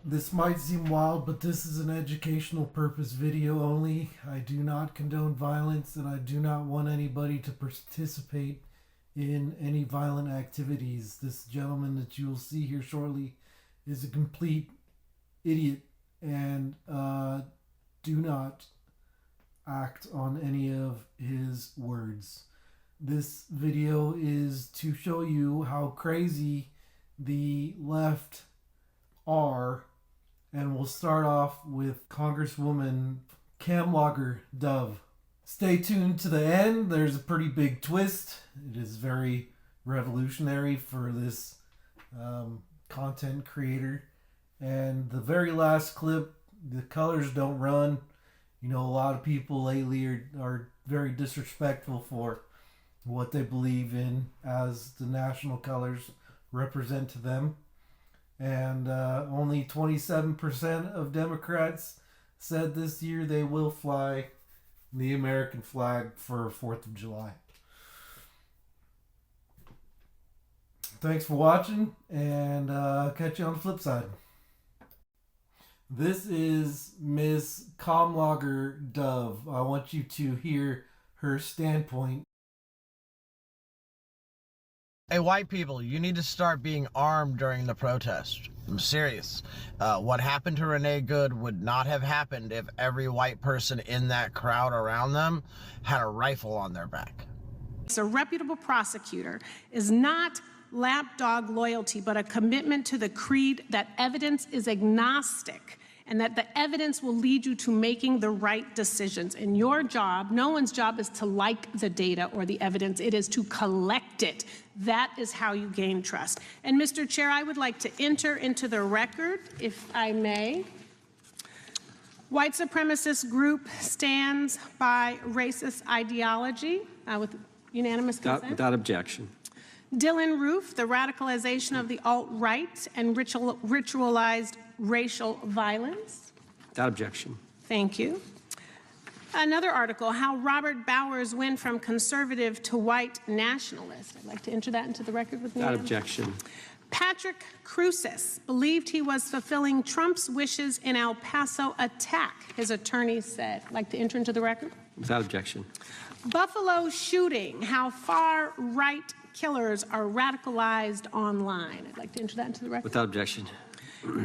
This might seem wild, but this is an educational purpose video only. I do not condone violence, and I do not want anybody to participate in any violent activities. This gentleman that you will see here shortly is a complete idiot, and do not act on any of his words. This video is to show you how crazy the left are, and we'll start off with Congresswoman Camlogger Dove. Stay tuned to the end. There's a pretty big twist. It is very revolutionary for this content creator. And the very last clip, the colors don't run. You know, a lot of people lately are very disrespectful for what they believe in as the national colors represent to them. And only 27% of Democrats said this year they will fly the American flag for 4th of July. Thanks for watching, and catch you on the flip side. This is Miss Camlogger Dove. I want you to hear her standpoint. Hey, white people, you need to start being armed during the protest. I'm serious. What happened to Renee Good would not have happened if every white person in that crowd around them had a rifle on their back. A reputable prosecutor is not lapdog loyalty, but a commitment to the creed that evidence is agnostic and that the evidence will lead you to making the right decisions. And your job, no one's job is to like the data or the evidence, it is to collect it. That is how you gain trust. And Mr. Chair, I would like to enter into the record, if I may. White supremacist group stands by racist ideology with unanimous consent. Without objection. Dylan Roof, the radicalization of the alt-right and ritualized racial violence. Without objection. Thank you. Another article, how Robert Bowers went from conservative to white nationalist. I'd like to enter that into the record with me. Without objection. Patrick Cruces believed he was fulfilling Trump's wishes in El Paso attack, his attorney said. I'd like to enter into the record. Without objection. Buffalo shooting, how far-right killers are radicalized online. I'd like to enter that into the record. Without objection.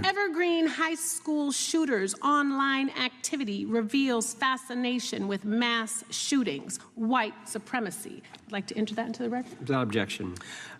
Evergreen High School shooters online activity reveals fascination with mass shootings, white supremacy. I'd like to enter that into the record. Without objection.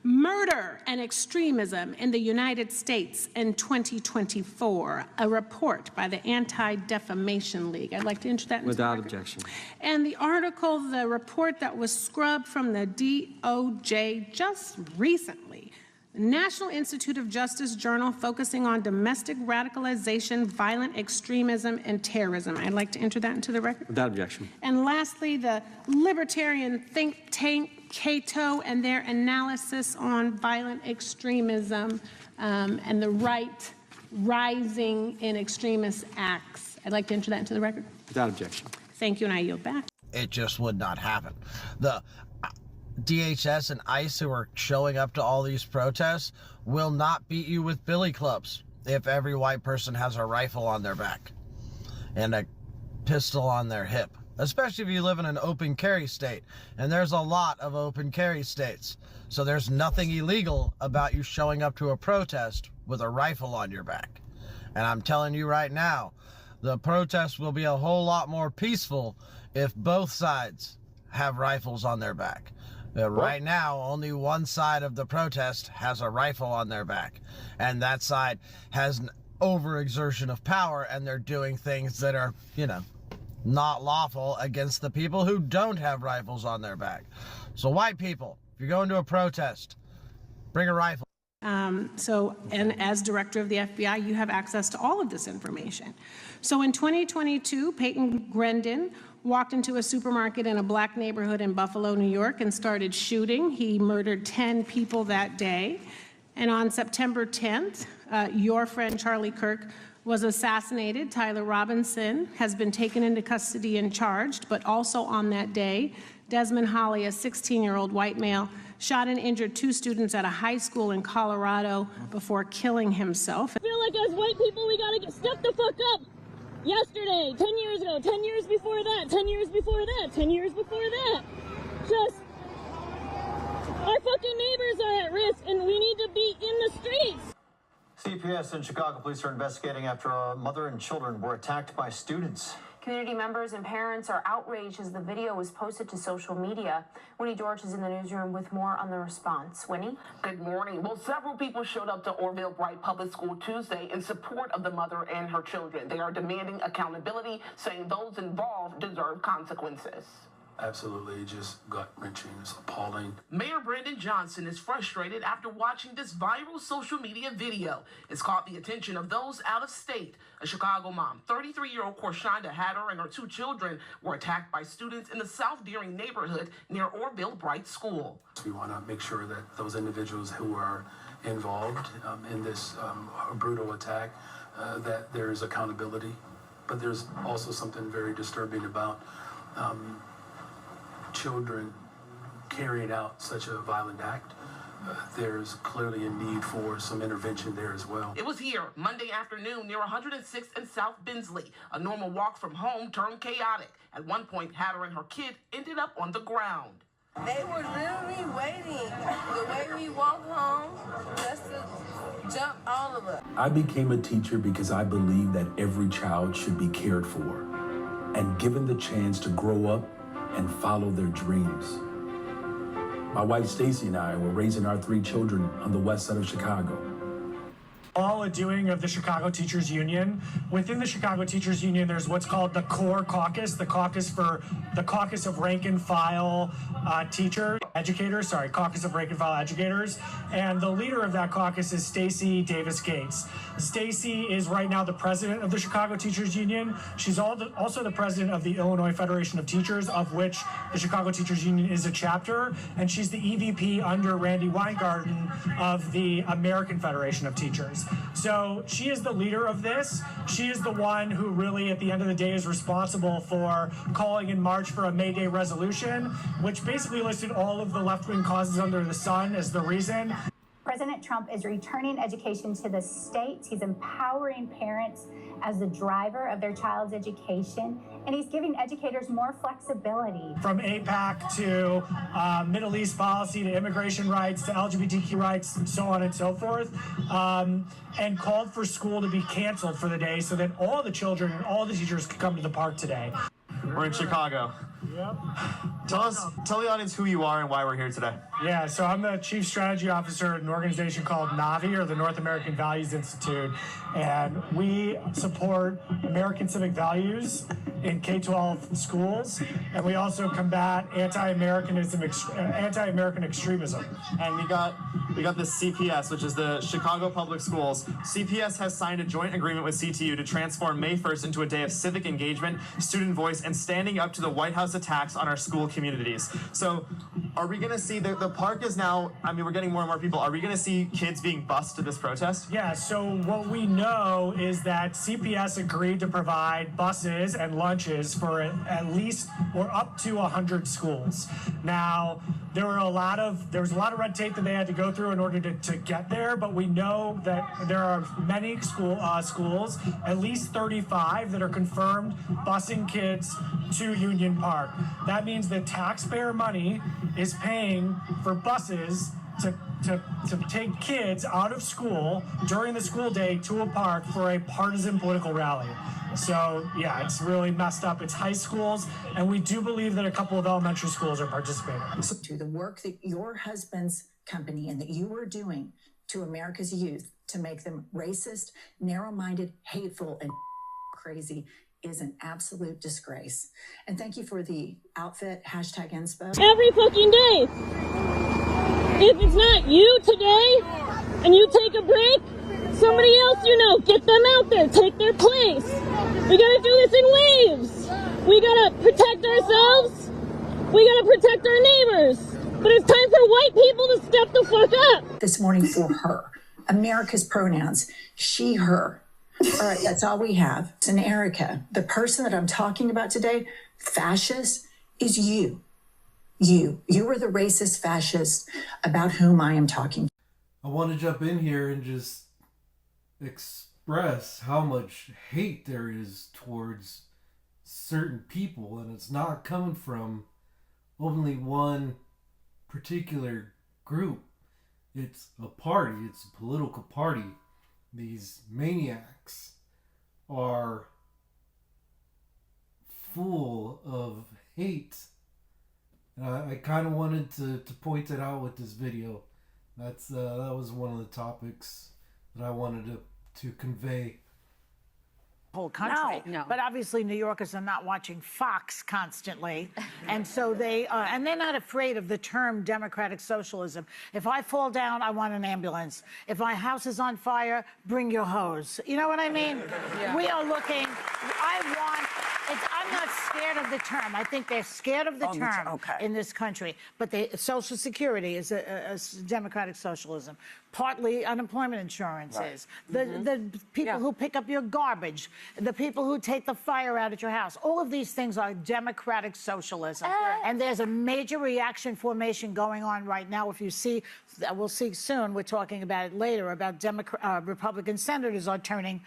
Murder and extremism in the United States in 2024, a report by the Anti-Defamation League. I'd like to enter that into Without the record. objection. And the article, the report that was scrubbed from the DOJ just recently, National Institute of Justice Journal focusing on domestic radicalization, violent extremism, and terrorism. I'd like to enter that into the record. Without objection. And lastly, the libertarian think tank Cato and their analysis on violent extremism and the right rising in extremist acts. I'd like to enter that into the record. Without objection. Thank you, and I yield back. It just would not happen. The DHS and ICE who are showing up to all these protests will not beat you with billy clubs if every white person has a rifle on their back and a pistol on their hip, especially if you live in an open carry state. And there's a lot of open carry states. So there's nothing illegal about you showing up to a protest with a rifle on your back. And I'm telling you right now, the protest will be a whole lot more peaceful if both sides have rifles on their back. Right now, only one side of the protest has a rifle on their back, and that side has an overexertion of power, and they're doing things that are, you know, not lawful against the people who don't have rifles on their back. So white people, if you're going to a protest, bring a rifle. And as director of the FBI, you have access to all of this information. So in 2022, Peyton Grendon walked into a supermarket in a black neighborhood in Buffalo, New York, and started shooting. He murdered 10 people that day. And on September 10th, your friend Charlie Kirk was assassinated. Tyler Robinson has been taken into custody and charged, but also on that day, Desmond Holley, a 16-year-old white male, shot and injured 2 students at a high school in Colorado before killing himself. I feel like as white people, we gotta get stuck the fuck up. Yesterday, 10 years ago, 10 years before that, 10 years before that, 10 years before that. Just, our fucking neighbors are at risk and we need to be in the streets. CPS and Chicago police are investigating after a mother and children were attacked by students. Community members and parents are outraged as the video was posted to social media. Winnie George is in the newsroom with more on the response. Winnie? Good morning. Well, several people showed up to Orville Bright Public School Tuesday in support of the mother and her children. They are demanding accountability, saying those involved deserve consequences. Absolutely, just gut-wrenching. It's appalling. Mayor Brandon Johnson is frustrated after watching this viral social media video. It's caught the attention of those out of state. A Chicago mom, 33-year-old Korshonda Hatter, and her 2 children were attacked by students in the South Deering neighborhood near Orville Bright School. We want to make sure that those individuals who are involved in this brutal attack, that there is accountability. But there's also something very disturbing about children carrying out such a violent act. There's clearly a need for some intervention there as well. It was here Monday afternoon near 106th and South Bensley. A normal walk from home turned chaotic. At one point, Hatter and her kid ended up on the ground. They were literally waiting the way we walk home just to jump all of us. I became a teacher because I believe that every child should be cared for and given the chance to grow up and follow their dreams. My wife Stacy and I were raising our 3 children on the west side of Chicago. All a doing of the Chicago Teachers Union. Within the Chicago Teachers Union, there's what's called the core caucus, the caucus of rank and file caucus of rank and file educators. And the leader of that caucus is Stacy Davis Gates. Stacy is right now the president of the Chicago Teachers Union. She's also the president of the Illinois Federation of Teachers, of which the Chicago Teachers Union is a chapter. And she's the EVP under Randy Weingarten of the American Federation of Teachers. So she is the leader of this. She is the one who really, at the end of the day, is responsible for calling in March for a May Day resolution, which basically listed all of the left-wing causes under the sun as the reason. President Trump is returning education to the states. He's empowering parents as the driver of their child's education, and he's giving educators more flexibility. From APAC to Middle East policy to immigration rights to LGBTQ rights, and so on and so forth, and called for school to be canceled for the day so that all the children and all the teachers could come to the park today. We're in Chicago. Yep. Tell the audience who you are and why we're here today. Yeah, so I'm the Chief Strategy Officer at an organization called NAVI, or the North American Values Institute, and we support American civic values in K-12 schools, and we also combat anti-American extremism. And we got the CPS, which is the Chicago Public Schools. CPS has signed a joint agreement with CTU to transform May 1st into a day of civic engagement, student voice, and standing up to the White House attacks on our school communities. So are we going to see the park is now, I mean, we're getting more and more people. Are we going to see kids being bused to this protest? Yeah, so what we know is that CPS agreed to provide buses and lunches for at least or up to 100 schools. Now, there was a lot of red tape that they had to go through in order to get there, but we know that there are many schools, at least 35, that are confirmed busing kids to Union Park. That means that taxpayer money is paying for buses to take kids out of school during the school day to a park for a partisan political rally. So, yeah, it's really messed up. It's high schools, and we do believe that a couple of elementary schools are participating. To the work that your husband's company and that you are doing to America's youth to make them racist, narrow-minded, hateful, and crazy is an absolute disgrace. And thank you for the outfit, #inspo. Every fucking day. If it's not you today and you take a break, somebody else get them out there, take their place. We gotta do this in waves. We gotta protect ourselves. We gotta protect our neighbors. But it's time for white people to step the fuck up. This morning for her. America's pronouns, she, her. All right, that's all we have. And Erica, the person that I'm talking about today, fascist, is you. You are the racist fascist about whom I am talking. I want to jump in here and just express how much hate there is towards certain people, and it's not coming from only one particular group. It's a party, it's a political party. These maniacs are full of hate. And I kind of wanted to point it out with this video. That was one of the topics that I wanted to convey. Whole country. No. But obviously New Yorkers are not watching Fox constantly. And so and they're not afraid of the term democratic socialism. If I fall down, I want an ambulance. If my house is on fire, bring your hose. You know what I mean? Yeah. We are looking, I'm not scared of the term. I think they're scared of the term in this country. But Social Security is a democratic socialism. Partly unemployment insurance is. The people who pick up your garbage, the people who take the fire out at your house, all of these things are democratic socialism. And there's a major reaction formation going on right now. If you see, we'll see soon, we're talking about it later, about Republican senators are turning,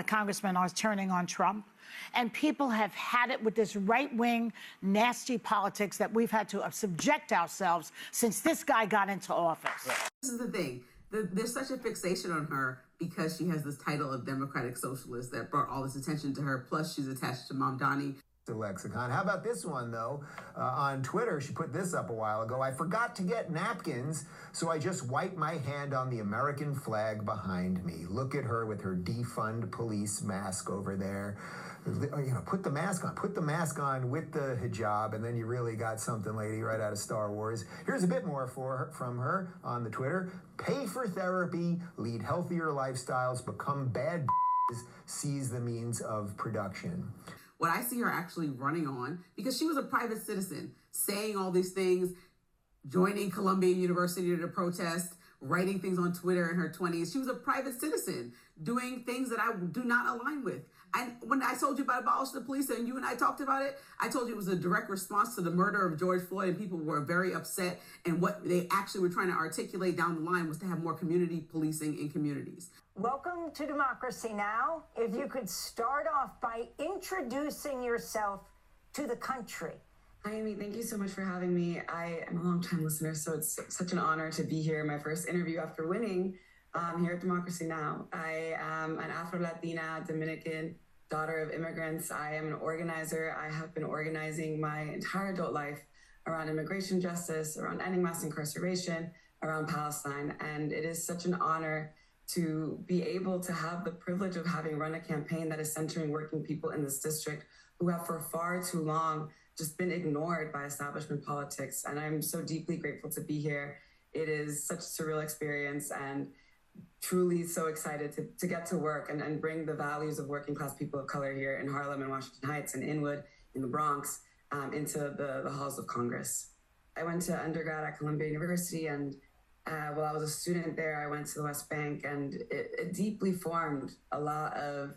congressmen are turning on Trump. And people have had it with this right-wing, nasty politics that we've had to subject ourselves since this guy got into office. This is the thing. There's such a fixation on her because she has this title of Democratic Socialist that brought all this attention to her. Plus, she's attached to Mom Donnie. The lexicon. How about this one, though? On Twitter, she put this up a while ago. I forgot to get napkins, so I just wiped my hand on the American flag behind me. Look at her with her defund police mask over there. You know, put the mask on. Put the mask on with the hijab, and then you really got something, lady, right out of Star Wars. Here's a bit more from her on the Twitter. Pay for therapy, lead healthier lifestyles, become bad seize the means of production. What I see her actually running on, because she was a private citizen, saying all these things, joining Columbia University to protest, writing things on Twitter in her 20s. She was a private citizen doing things that I do not align with. And when I told you about abolish the police and you and I talked about it, I told you it was a direct response to the murder of George Floyd, and people were very upset. And what they actually were trying to articulate down the line was to have more community policing in communities. Welcome to Democracy Now! If you could start off by introducing yourself to the country. Hi, Amy. Thank you so much for having me. I am a longtime listener, so it's such an honor to be here. My first interview after winning here at Democracy Now! I am an Afro-Latina Dominican daughter of immigrants. I am an organizer. I have been organizing my entire adult life around immigration justice, around ending mass incarceration, around Palestine. And it is such an honor to be able to have the privilege of having run a campaign that is centering working people in this district who have for far too long just been ignored by establishment politics. And I'm so deeply grateful to be here. It is such a surreal experience and truly so excited to get to work and bring the values of working class people of color here in Harlem and Washington Heights and Inwood in the Bronx into the halls of Congress. I went to undergrad at Columbia University, and while I was a student there, I went to the West Bank, and it deeply formed a lot of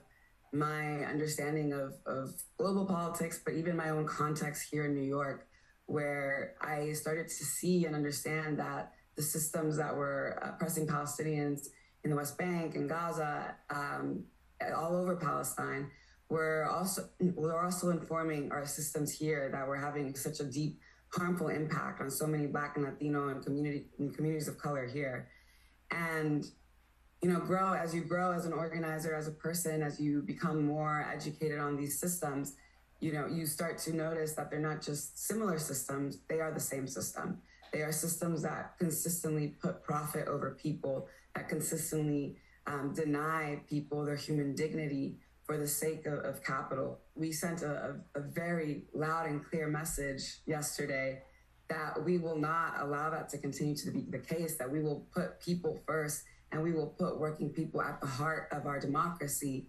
my understanding of global politics, but even my own context here in New York, where I started to see and understand that the systems that were oppressing Palestinians in the West Bank and Gaza, all over Palestine, were also informing our systems here that were having such a deep, harmful impact on so many Black and Latino and communities of color here. And as you grow as an organizer, as a person, as you become more educated on these systems, you start to notice that they're not just similar systems, they are the same system. They are systems that consistently put profit over people, that consistently deny people their human dignity for the sake of capital. We sent a very loud and clear message yesterday that we will not allow that to continue to be the case, that we will put people first and we will put working people at the heart of our democracy.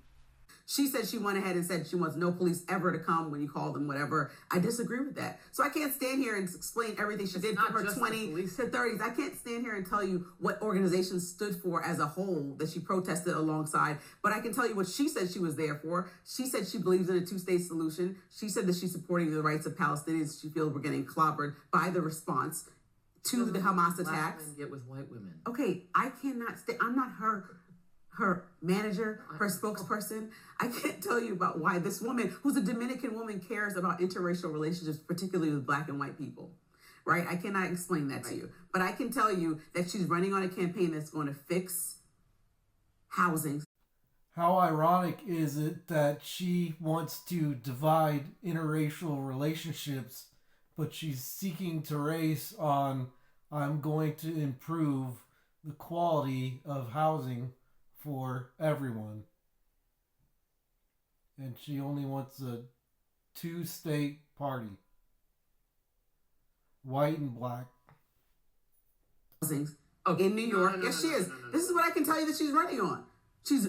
She said she went ahead and said she wants no police ever to come when you call them, whatever. I disagree with that. So I can't stand here and explain everything she did from her 20s to 30s. I can't stand here and tell you what organization stood for as a whole that she protested alongside. But I can tell you what she said she was there for. She said she believes in a two-state solution. She said that she's supporting the rights of Palestinians. She feels we're getting clobbered by the response to the Hamas attacks. Get with white women. Okay, I cannot stay. I'm not her manager, her spokesperson. I can't tell you about why this woman, who's a Dominican woman, cares about interracial relationships, particularly with Black and white people, right? I cannot explain that to you. But I can tell you that she's running on a campaign that's going to fix housing. How ironic is it that she wants to divide interracial relationships, but she's seeking to race on, I'm going to improve the quality of housing for everyone. And she only wants a two-state party. White and black. In New York. Yes, she is. This is what I can tell you that she's running on. She's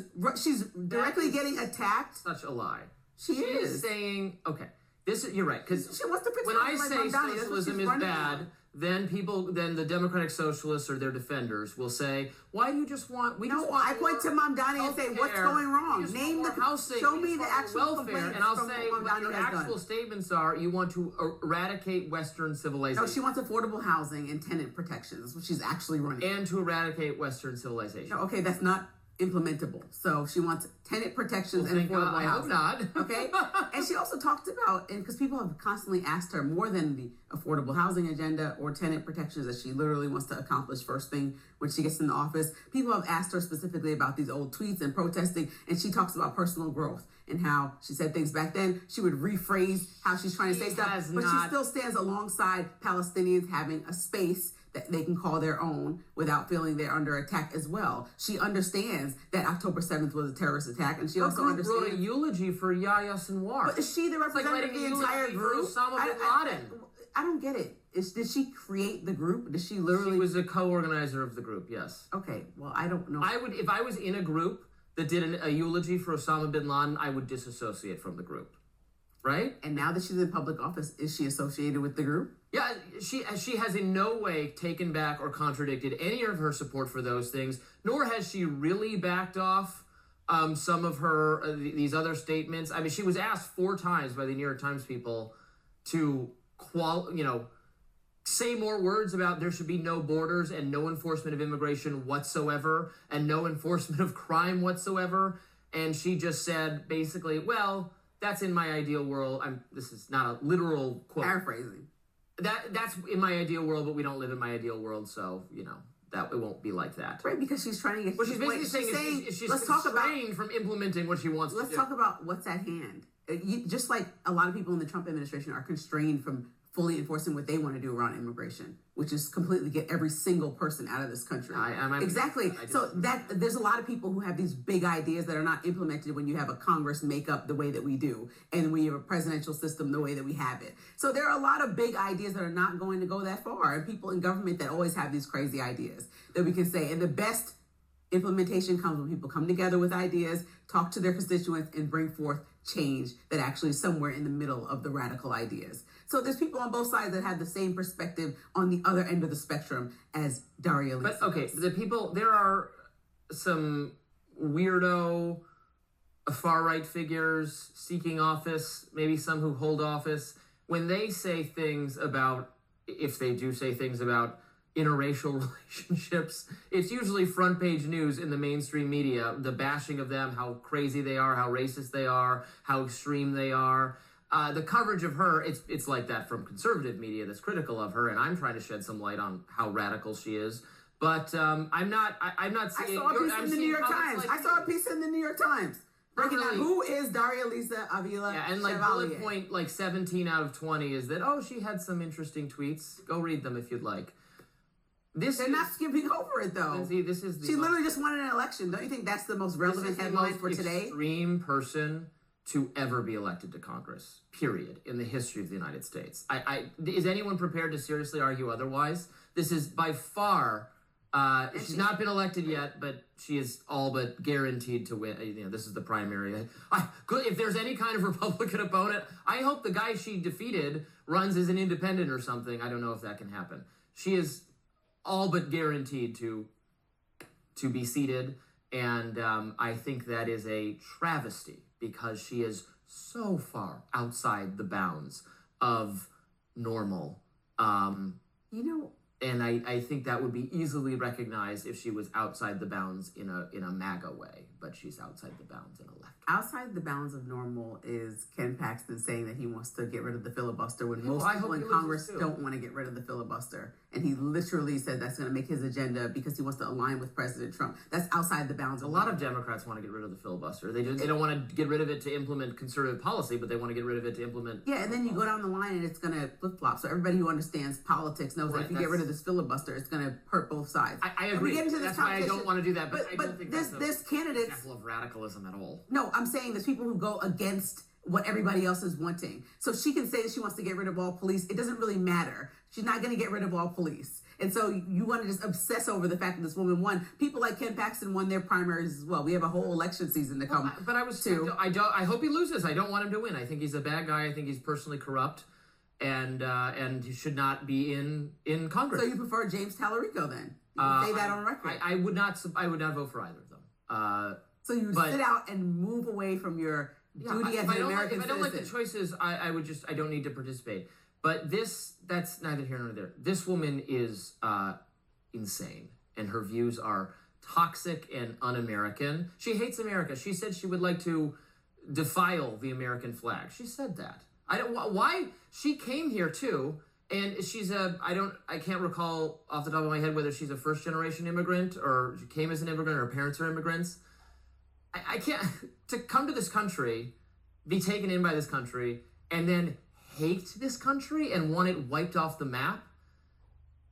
directly getting attacked. Such a lie. She is saying, okay, this is, you're right, because she wants to fix when I say socialism is bad, then the Democratic Socialists or their defenders will say, why do you just want, I point to Mamdani and say, what's going wrong? Name the house, show me the actual welfare, and I'll say what your actual statements are. You want to eradicate Western civilization. No, she wants affordable housing and tenant protections. That's what she's actually running. And to eradicate Western civilization. No, okay, that's not implementable. So she wants tenant protections and affordable housing. I hope not. Okay? And she also talked about, and because people have constantly asked her more than the affordable housing agenda or tenant protections that she literally wants to accomplish first thing when she gets in the office, people have asked her specifically about these old tweets and protesting, and she talks about personal growth and how she said things back then. She would rephrase how she's trying to say stuff, but she still stands alongside Palestinians having a space that they can call their own without feeling they're under attack as well. She understands that October 7th was a terrorist attack, and she also understands... wrote a eulogy for Yahya Sinwar. But is she the representative of the entire group? Osama bin Laden. I don't get it. Did she create the group? Did she literally... She was a co-organizer of the group, yes. Okay, well, I don't know. If I was in a group that did a eulogy for Osama bin Laden, I would disassociate from the group. Right? And now that she's in public office, is she associated with the group? Yeah, she has in no way taken back or contradicted any of her support for those things, nor has she really backed off some of her these other statements. I mean, she was asked 4 times by the New York Times people to say more words about there should be no borders and no enforcement of immigration whatsoever and no enforcement of crime whatsoever. And she just said basically, well, that's in my ideal world. This is not a literal quote. Paraphrasing. That's in my ideal world, but we don't live in my ideal world, so that it won't be like that. Right, because she's trying to get. What she's basically saying is she's constrained from implementing what she wants to do. Let's talk about what's at hand. Just like a lot of people in the Trump administration are constrained from fully enforcing what they want to do around immigration, which is completely get every single person out of this country. Exactly. So there's a lot of people who have these big ideas that are not implemented when you have a Congress make up the way that we do, and when you have a presidential system the way that we have it. So there are a lot of big ideas that are not going to go that far, and people in government that always have these crazy ideas that we can say. And the best implementation comes when people come together with ideas, talk to their constituents, and bring forth change that actually is somewhere in the middle of the radical ideas. So there's people on both sides that have the same perspective on the other end of the spectrum as Daria Lisa. But okay, there are some weirdo far-right figures seeking office, maybe some who hold office. When they say things about, if they do say things about interracial relationships, it's usually front page news in the mainstream media, the bashing of them, how crazy they are, how racist they are, how extreme they are. The coverage of her, it's like that from conservative media that's critical of her, and I'm trying to shed some light on how radical she is. But I'm not seeing... I saw a piece in the New York Times. I saw a piece in the New York Times breaking down who is Daria Lisa Avila and Chevalier. Bullet point 17 out of 20 is that, she had some interesting tweets. Go read them if you'd like. They're not skipping over it, though. Lindsay, this is she literally just won an election. Don't you think that's the most relevant headline for today? Extreme person to ever be elected to Congress, period, in the history of the United States. Is anyone prepared to seriously argue otherwise? This is by far She's not been elected yet, but she is all but guaranteed to win. You know, this is the primary. If there's any kind of Republican opponent, I hope the guy she defeated runs as an independent or something. I don't know if that can happen. She is all but guaranteed to be seated, and I think that is a travesty because she is so far outside the bounds of normal. And I think that would be easily recognized if she was outside the bounds in a MAGA way, but she's outside the bounds in a left. Outside the bounds of normal is Ken Paxton saying that he wants to get rid of the filibuster when most people in Congress don't want to get rid of the filibuster. And he literally said that's going to make his agenda because he wants to align with President Trump. That's outside the bounds of A lot of Democrats want to get rid of the filibuster. They don't want to get rid of it to implement conservative policy, but they want to get rid of it to implement... Yeah, and then you go down the line and it's going to flip-flop. So everybody who understands politics knows that if you get rid of this filibuster, it's going to hurt both sides. I agree. That's why I don't want to do that, but I don't think this candidate... example of radicalism at all. No, I'm saying there's people who go against what everybody else is wanting. So she can say that she wants to get rid of all police. It doesn't really matter. She's not going to get rid of all police. And so you want to just obsess over the fact that this woman won. People like Ken Paxton won their primaries as well. We have a whole election season to come. But I hope he loses. I don't want him to win. I think he's a bad guy. I think he's personally corrupt, and he should not be in Congress. So you prefer James Tallarico then? You can say that on record. I would not vote for either of them. So you sit out and move away from your duty as an American citizen. If I don't like the choices, I don't need to participate. But that's neither here nor there. This woman is insane, and her views are toxic and un-American. She hates America. She said she would like to defile the American flag. She said that. Why? She came here too, and I can't recall off the top of my head whether she's a first-generation immigrant or she came as an immigrant or her parents are immigrants. I can't, to come to this country, be taken in by this country, and then hate this country and want it wiped off the map.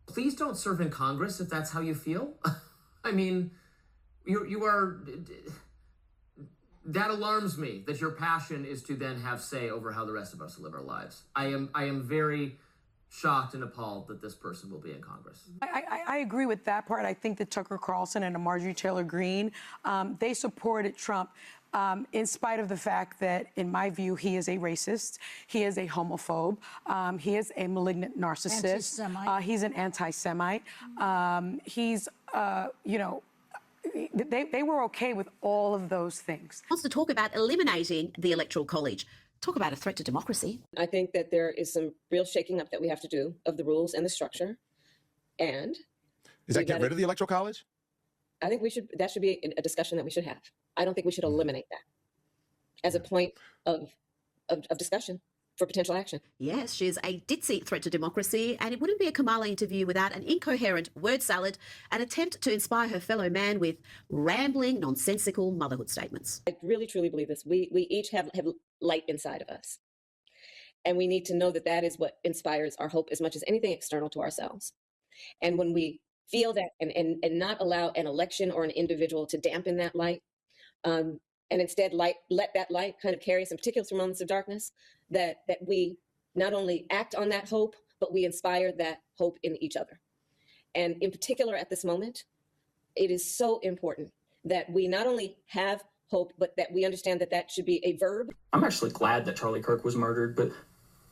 Please don't serve in Congress if that's how you feel. I mean, you are, that alarms me that your passion is to then have say over how the rest of us live our lives. I am very shocked and appalled that this person will be in Congress. I agree with that part. I think that Tucker Carlson and Marjorie Taylor Greene, they supported Trump in spite of the fact that, in my view, he is a racist, he is a homophobe, he is a malignant narcissist, Anti-Semite. He's an anti-Semite, they were okay with all of those things. Wants to talk about eliminating the Electoral College. Talk about a threat to democracy. I think that there is some real shaking up that we have to do of the rules and the structure. And does that get rid of the Electoral College? I think that should be a discussion that we should have. I don't think we should eliminate that as a point of discussion for potential action. Yes, she's a ditzy threat to democracy, and it wouldn't be a Kamala interview without an incoherent word salad, an attempt to inspire her fellow man with rambling, nonsensical motherhood statements. I really, truly believe this. We each have light inside of us, and we need to know that that is what inspires our hope as much as anything external to ourselves. And when we feel that and not allow an election or an individual to dampen that light, and instead let that light kind of carry some particular moments of darkness, that we not only act on that hope, but we inspire that hope in each other. And in particular at this moment, it is so important that we not only have hope, but that we understand that that should be a verb. I'm actually glad that Charlie Kirk was murdered, but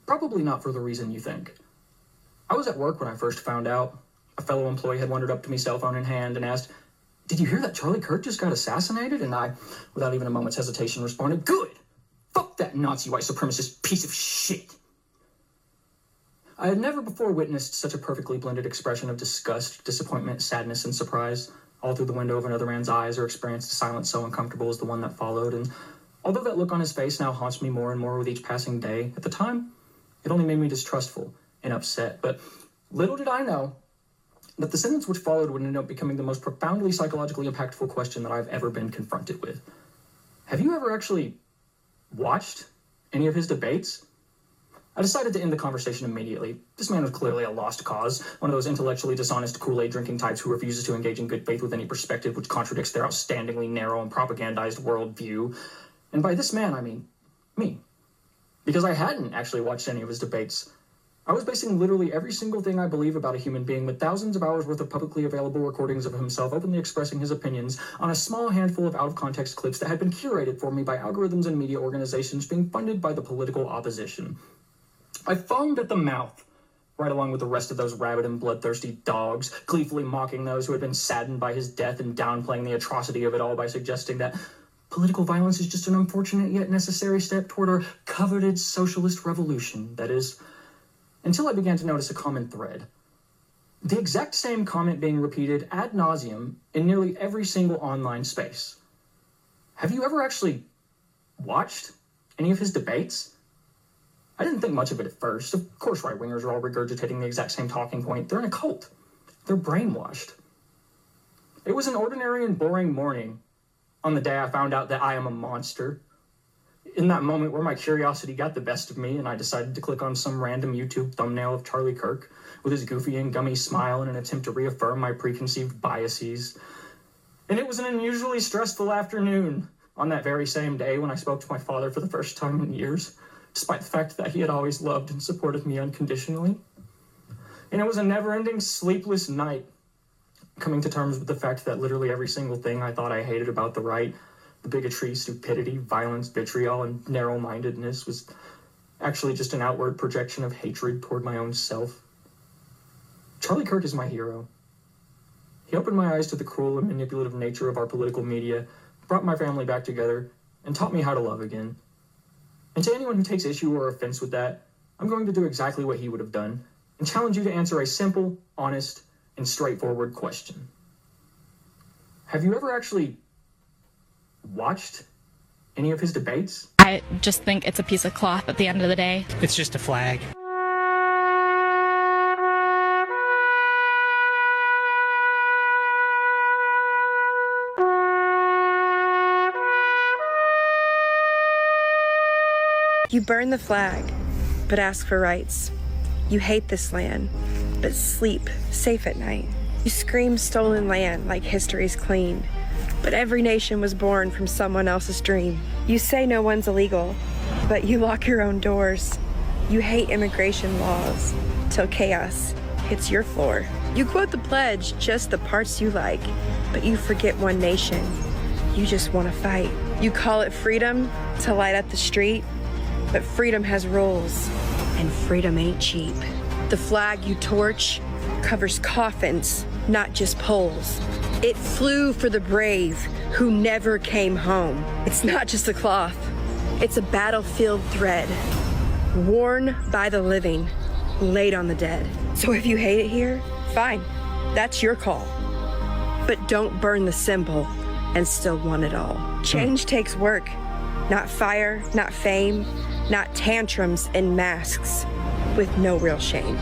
probably not for the reason you think. I was at work when I first found out. A fellow employee had wandered up to me, cell phone in hand, and asked, "Did you hear that Charlie Kirk just got assassinated?" And I, without even a moment's hesitation, responded, "Good! Fuck that Nazi white supremacist piece of shit!" I had never before witnessed such a perfectly blended expression of disgust, disappointment, sadness, and surprise, all through the window of another man's eyes, or experienced a silence so uncomfortable as the one that followed. And although that look on his face now haunts me more and more with each passing day, at the time, it only made me distrustful and upset. But little did I know that the sentence which followed would end up becoming the most profoundly psychologically impactful question that I've ever been confronted with. Have you ever actually watched any of his debates? I decided to end the conversation immediately. This man was clearly a lost cause, one of those intellectually dishonest Kool-Aid drinking types who refuses to engage in good faith with any perspective which contradicts their outstandingly narrow and propagandized worldview. And by this man, I mean me. Because I hadn't actually watched any of his debates. I was basing literally every single thing I believe about a human being with thousands of hours worth of publicly available recordings of himself openly expressing his opinions on a small handful of out-of-context clips that had been curated for me by algorithms and media organizations being funded by the political opposition. I foamed at the mouth, right along with the rest of those rabid and bloodthirsty dogs, gleefully mocking those who had been saddened by his death and downplaying the atrocity of it all by suggesting that political violence is just an unfortunate yet necessary step toward our coveted socialist revolution. That is, until I began to notice a common thread. The exact same comment being repeated ad nauseum in nearly every single online space. Have you ever actually watched any of his debates? I didn't think much of it at first. Of course, right-wingers are all regurgitating the exact same talking point. They're in a cult. They're brainwashed. It was an ordinary and boring morning on the day I found out that I am a monster. In that moment where my curiosity got the best of me and I decided to click on some random YouTube thumbnail of Charlie Kirk with his goofy and gummy smile in an attempt to reaffirm my preconceived biases. And it was an unusually stressful afternoon on that very same day when I spoke to my father for the first time in years, despite the fact that he had always loved and supported me unconditionally. And it was a never-ending sleepless night, coming to terms with the fact that literally every single thing I thought I hated about the right, the bigotry, stupidity, violence, vitriol, and narrow-mindedness was actually just an outward projection of hatred toward my own self. Charlie Kirk is my hero. He opened my eyes to the cruel and manipulative nature of our political media, brought my family back together, and taught me how to love again. And to anyone who takes issue or offense with that, I'm going to do exactly what he would have done and challenge you to answer a simple, honest, and straightforward question. Have you ever actually watched any of his debates? I just think it's a piece of cloth at the end of the day. It's just a flag. You burn the flag, but ask for rights. You hate this land, but sleep safe at night. You scream stolen land like history's clean, but every nation was born from someone else's dream. You say no one's illegal, but you lock your own doors. You hate immigration laws till chaos hits your floor. You quote the pledge, just the parts you like, but you forget one nation. You just want to fight. You call it freedom to light up the street, but freedom has rules, and freedom ain't cheap. The flag you torch covers coffins, not just poles. It flew for the brave who never came home. It's not just a cloth, it's a battlefield thread, worn by the living, laid on the dead. So if you hate it here, fine, that's your call. But don't burn the symbol and still want it all. Change takes work, not fire, not fame, not tantrums and masks with no real shame.